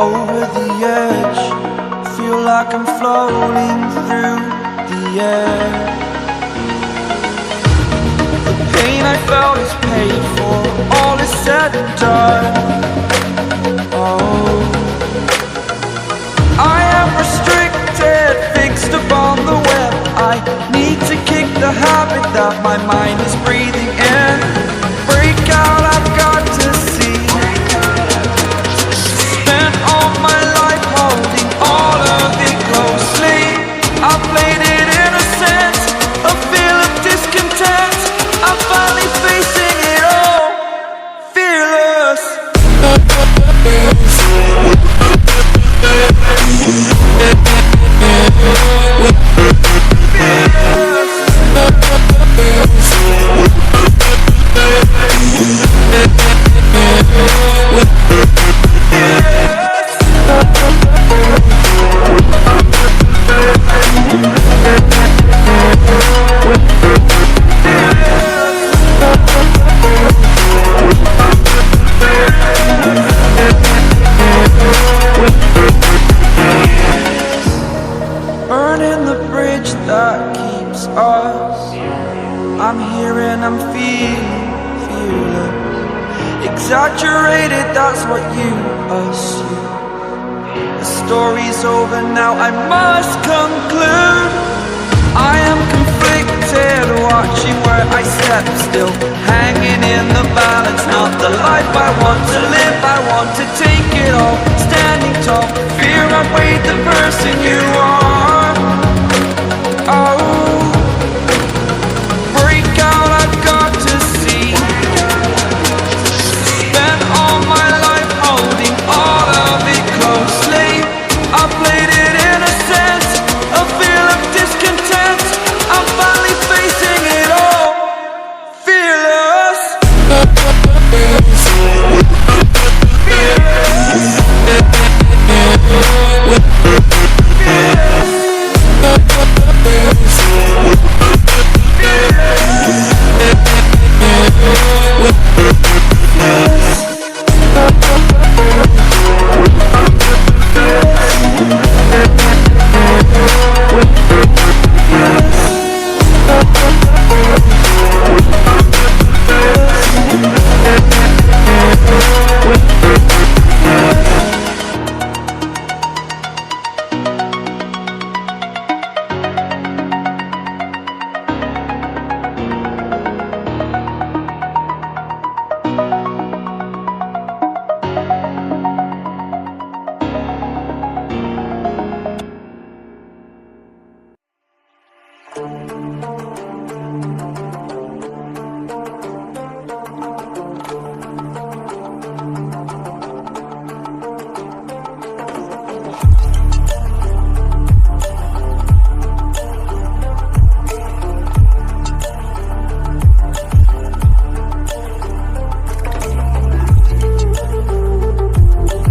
over the edge. Feel like I'm floating through the air. The pain I felt is paid for, all is said and done. Oh, I am restricted, fixed upon the web. I need to kick the habit that my mind is breathing in. Break out, I've got to see. Spent all my life holding all of it closely. I played it innocent, a feel of discontent. I'm finally facing it all, fearless. Burning the bridge that keeps us. I'm here and I'm feeling fearless. Exaggerated, that's what you assume. The story's over now, I must conclude. I am conflicted, watching where I step still, hanging in the balance. Not the life I want to live, I want to take it all. Standing tall, fear I've weighed the person you are.